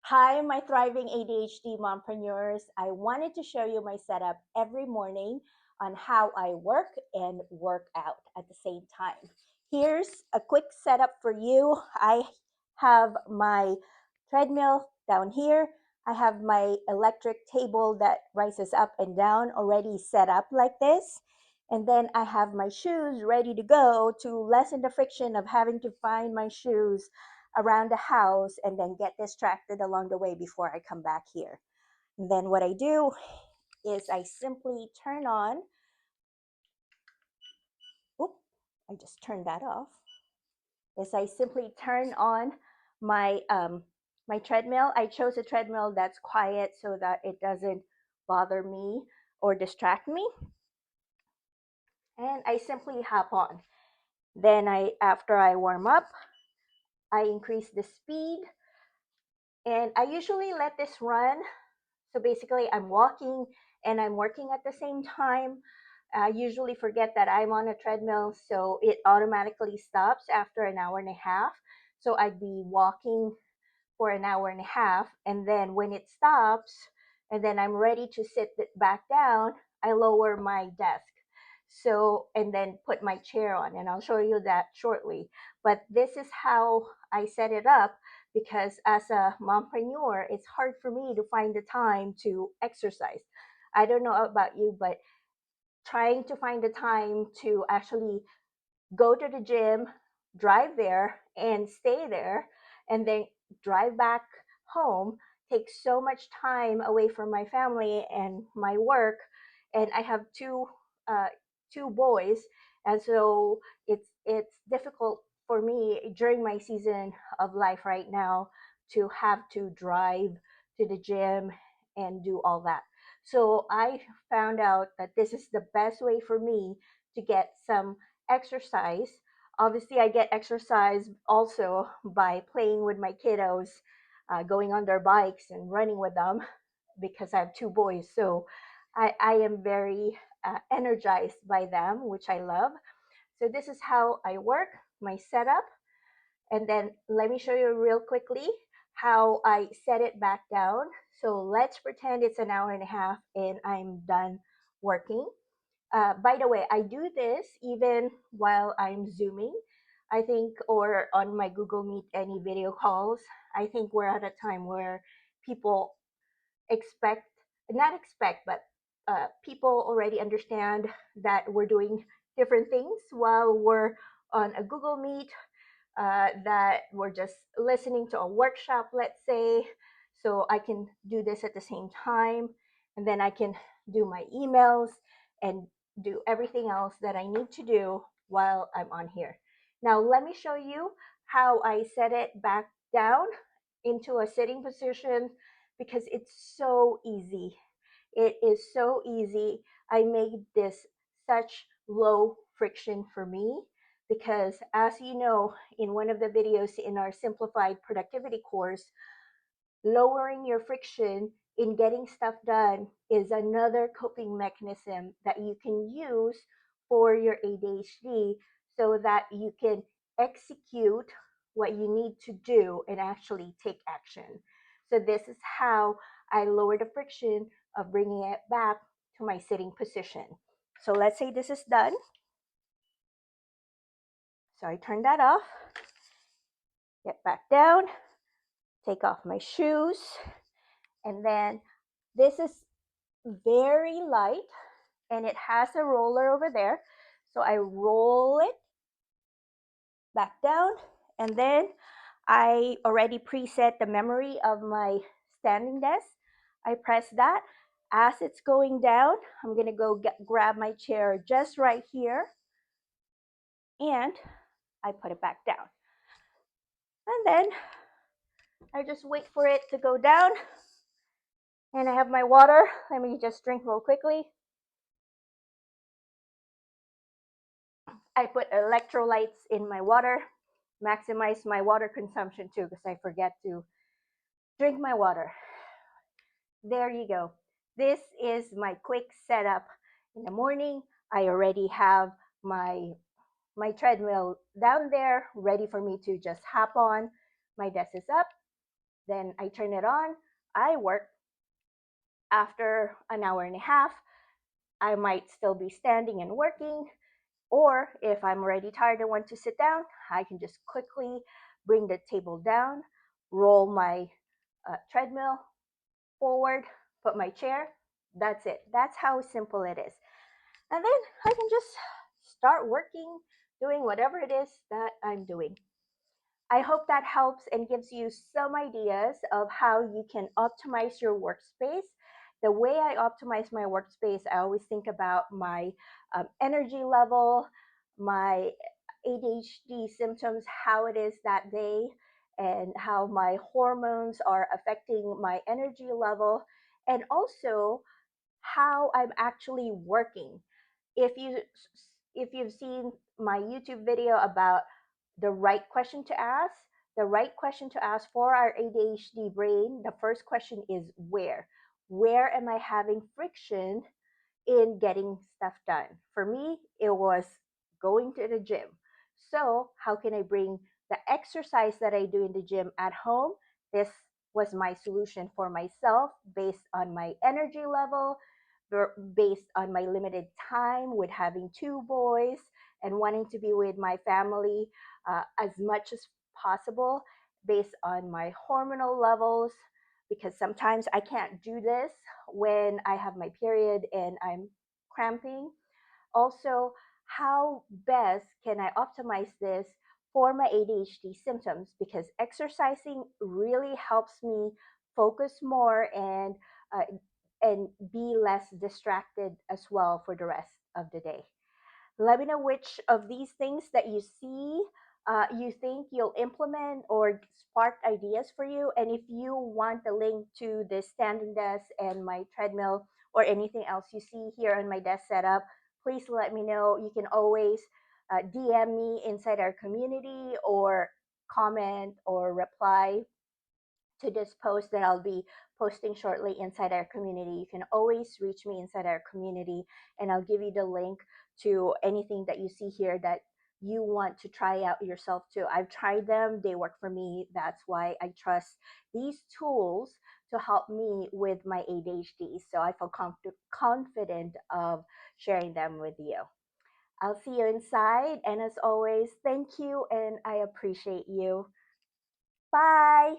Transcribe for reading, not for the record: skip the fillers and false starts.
Hi, my thriving ADHD mompreneurs. I wanted to show you my setup every morning on how I work and work out at the same time. Here's a quick setup for you. I have my treadmill down here. I have my electric table that rises up and down already set up like this. And then I have my shoes ready to go to lessen the friction of having to find my shoes around the house and then get distracted along the way before I come back here. And then what I do is I simply turn on, oop, I just turned that off, is I simply turn on my treadmill. I chose a treadmill that's quiet so that it doesn't bother me or distract me. And I simply hop on. Then after I warm up, I increase the speed and I usually let this run. So basically, I'm walking and I'm working at the same time. I usually forget that I'm on a treadmill, so it automatically stops after an hour and a half. So I'd be walking for an hour and a half, and then when it stops, and then I'm ready to sit back down, I lower my desk. So, and then put my chair on, and I'll show you that shortly. But this is how I set it up because as a mompreneur, it's hard for me to find the time to exercise. I don't know about you, but trying to find the time to actually go to the gym, drive there, and stay there, and then drive back home takes so much time away from my family and my work. And I have uh, two boys, and so it's difficult for me during my season of life right now to have to drive to the gym and do all that. So I found out that this is the best way for me to get some exercise. Obviously, I get exercise also by playing with my kiddos, going on their bikes and running with them because I have two boys. So I am very energized by them, which I love. So this is how I work, my setup. And then let me show you real quickly how I set it back down. So let's pretend it's an hour and a half and I'm done working. By the way, I do this even while I'm Zooming. I think, or on my Google Meet, any video calls. I think we're at a time where people expect, not expect, but people already understand that we're doing different things while we're on a Google Meet, that we're just listening to a workshop, let's say. So I can do this at the same time, and then I can do my emails and do everything else that I need to do while I'm on here. Now, let me show you how I set it back down into a sitting position because it's so easy. It is so easy. I made this such low friction for me because, as you know, in one of the videos in our simplified productivity course, lowering your friction in getting stuff done is another coping mechanism that you can use for your ADHD so that you can execute what you need to do and actually take action. So, this is how I lower the friction of bringing it back to my sitting position. So, let's say this is done. So, I turn that off, get back down, take off my shoes, and then this is very light and it has a roller over there. So I roll it back down and then I already preset the memory of my standing desk. I press that. As it's going down, I'm going to go grab my chair just right here and I put it back down. And then I just wait for it to go down. And I have my water. Let me just drink real quickly. I put electrolytes in my water, maximize my water consumption too, because I forget to drink my water. There you go. This is my quick setup in the morning. I already have my treadmill down there ready for me to just hop on. My desk is up. Then I turn it on, I work. After an hour and a half, I might still be standing and working. Or if I'm already tired and want to sit down, I can just quickly bring the table down, roll my treadmill forward, put my chair. That's it. That's how simple it is. And then I can just start working, doing whatever it is that I'm doing. I hope that helps and gives you some ideas of how you can optimize your workspace. The way I optimize my workspace, I always think about my energy level, my ADHD symptoms, how it is that day, and how my hormones are affecting my energy level, and also how I'm actually working. If you if you've seen my YouTube video about the right question to ask, the right question to ask for our ADHD brain, the first question is where? Where am I having friction in getting stuff done? For me, it was going to the gym. So, how can I bring the exercise that I do in the gym at home? This was my solution for myself based on my energy level, based on my limited time with having two boys and wanting to be with my family as much as possible, based on my hormonal levels, because sometimes I can't do this when I have my period and I'm cramping. Also, how best can I optimize this for my ADHD symptoms? Because exercising really helps me focus more uh, and be less distracted as well for the rest of the day. Let me know which of these things that you see you think you'll implement or spark ideas for you. And if you want the link to the standing desk and my treadmill or anything else you see here on my desk setup, please let me know. You can always DM me inside our community or comment or reply to this post that I'll be posting shortly inside our community. You can always reach me inside our community, and I'll give you the link to anything that you see here that you want to try out yourself too. I've tried them, they work for me. That's why I trust these tools to help me with my ADHD. So I feel confident of sharing them with you. I'll see you inside. And as always, thank you and I appreciate you. Bye.